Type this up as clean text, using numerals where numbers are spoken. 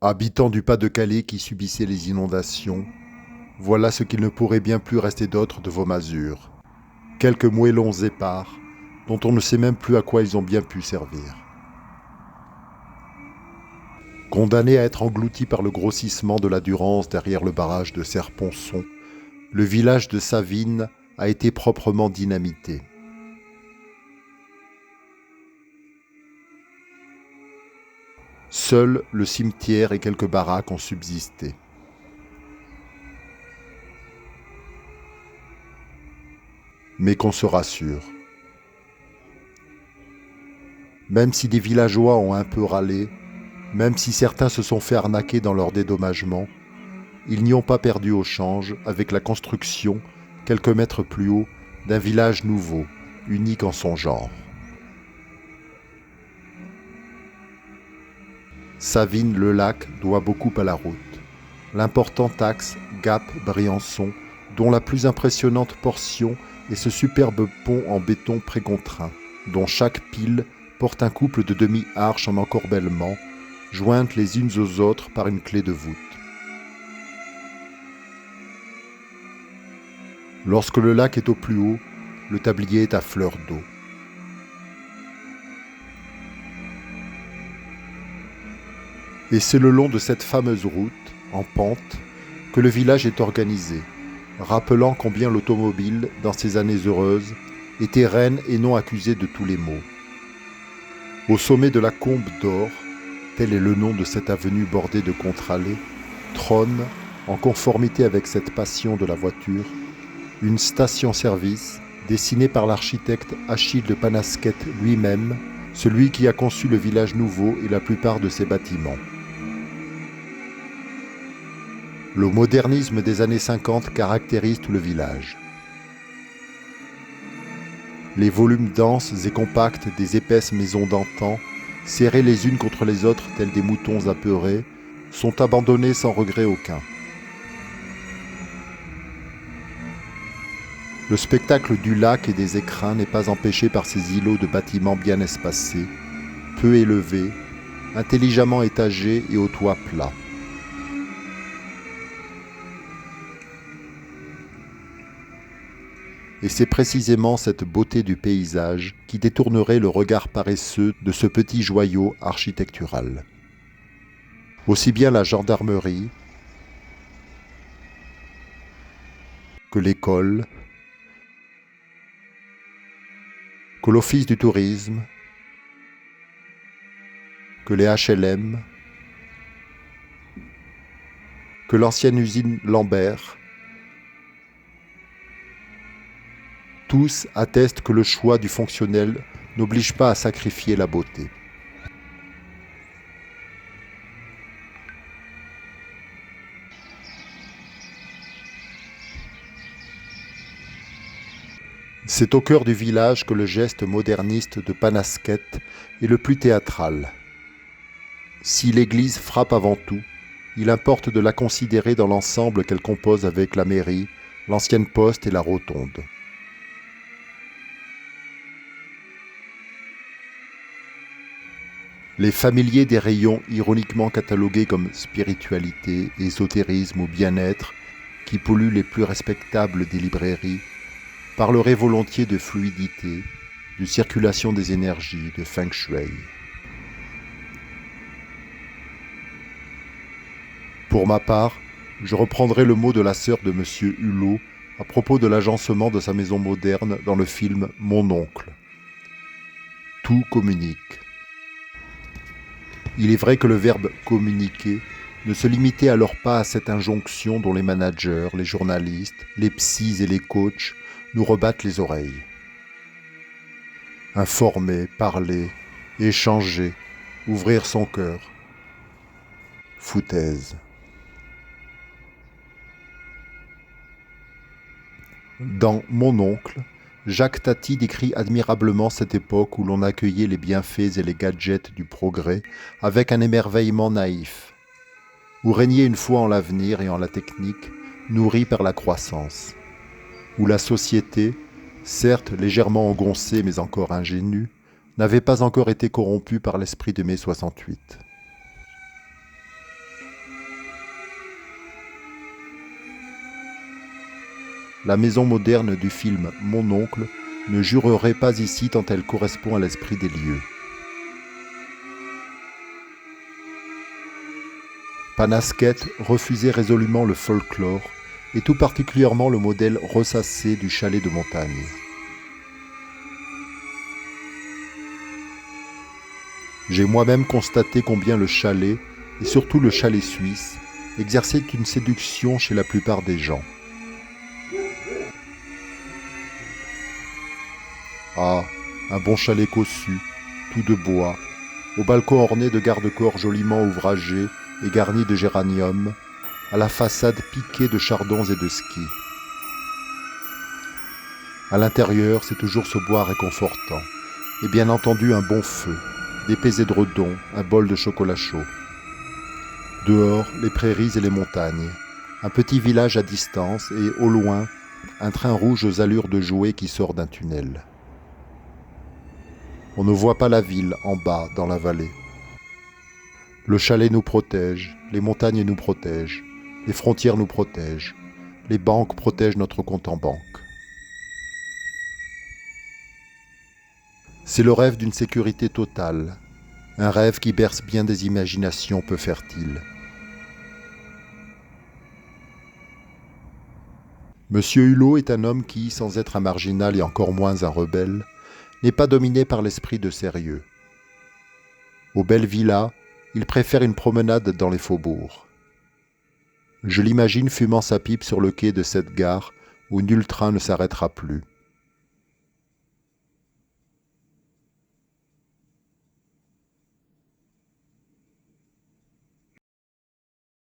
Habitants du Pas-de-Calais qui subissaient les inondations, voilà ce qu'il ne pourrait bien plus rester d'autre de vos masures. Quelques moellons épars, dont on ne sait même plus à quoi ils ont bien pu servir. Condamné à être englouti par le grossissement de la Durance derrière le barrage de Serponçon, le village de Savines a été proprement dynamité. Seuls le cimetière et quelques baraques ont subsisté. Mais qu'on se rassure. Même si des villageois ont un peu râlé, même si certains se sont fait arnaquer dans leur dédommagement, ils n'y ont pas perdu au change avec la construction, quelques mètres plus haut, d'un village nouveau, unique en son genre. Savines-le-Lac doit beaucoup à la route. L'important axe Gap-Briançon, dont la plus impressionnante portion est ce superbe pont en béton précontraint, dont chaque pile porte un couple de demi-arches en encorbellement, jointes les unes aux autres par une clé de voûte. Lorsque le lac est au plus haut, le tablier est à fleur d'eau. Et c'est le long de cette fameuse route, en pente, que le village est organisé, rappelant combien l'automobile, dans ces années heureuses, était reine et non accusée de tous les maux. Au sommet de la Combe d'Or, tel est le nom de cette avenue bordée de contre-allées, trône, en conformité avec cette passion de la voiture, une station-service dessinée par l'architecte Achille de Panasquette lui-même, celui qui a conçu le village nouveau et la plupart de ses bâtiments. Le modernisme des années 50 caractérise tout le village. Les volumes denses et compacts des épaisses maisons d'antan, serrées les unes contre les autres tels des moutons apeurés, sont abandonnés sans regret aucun. Le spectacle du lac et des écrins n'est pas empêché par ces îlots de bâtiments bien espacés, peu élevés, intelligemment étagés et aux toits plats. Et c'est précisément cette beauté du paysage qui détournerait le regard paresseux de ce petit joyau architectural. Aussi bien la gendarmerie que l'école, que l'office du tourisme, que les HLM, que l'ancienne usine Lambert, tous attestent que le choix du fonctionnel n'oblige pas à sacrifier la beauté. C'est au cœur du village que le geste moderniste de Panasquette est le plus théâtral. Si l'église frappe avant tout, il importe de la considérer dans l'ensemble qu'elle compose avec la mairie, l'ancienne poste et la rotonde. Les familiers des rayons ironiquement catalogués comme spiritualité, ésotérisme ou bien-être, qui polluent les plus respectables des librairies, parleraient volontiers de fluidité, de circulation des énergies, de feng shui. Pour ma part, je reprendrai le mot de la sœur de M. Hulot à propos de l'agencement de sa maison moderne dans le film Mon oncle. Tout communique. Il est vrai que le verbe « communiquer » ne se limitait alors pas à cette injonction dont les managers, les journalistes, les psys et les coachs nous rebattent les oreilles. Informer, parler, échanger, ouvrir son cœur. Foutaise. Dans Mon oncle, Jacques Tati décrit admirablement cette époque où l'on accueillait les bienfaits et les gadgets du progrès avec un émerveillement naïf, où régnait une foi en l'avenir et en la technique, nourrie par la croissance, où la société, certes légèrement engoncée mais encore ingénue, n'avait pas encore été corrompue par l'esprit de mai 68. la maison moderne du film Mon oncle ne jurerait pas ici tant elle correspond à l'esprit des lieux. Panasquet refusait résolument le folklore, et tout particulièrement le modèle ressassé du chalet de montagne. J'ai moi-même constaté combien le chalet, et surtout le chalet suisse, exerçait une séduction chez la plupart des gens. Ah, un bon chalet cossu, tout de bois, au balcon orné de garde-corps joliment ouvragés et garni de géraniums, à la façade piquée de chardons et de skis. À l'intérieur, c'est toujours ce bois réconfortant, et bien entendu un bon feu, d'épais édredons, un bol de chocolat chaud. Dehors, les prairies et les montagnes, un petit village à distance et, au loin, un train rouge aux allures de jouet qui sort d'un tunnel. On ne voit pas la ville en bas, dans la vallée. Le chalet nous protège, les montagnes nous protègent, les frontières nous protègent, les banques protègent notre compte en banque. C'est le rêve d'une sécurité totale, un rêve qui berce bien des imaginations peu fertiles. Monsieur Hulot est un homme qui, sans être un marginal et encore moins un rebelle, n'est pas dominé par l'esprit de sérieux. Aux belles villas, il préfère une promenade dans les faubourgs. Je l'imagine fumant sa pipe sur le quai de cette gare où nul train ne s'arrêtera plus.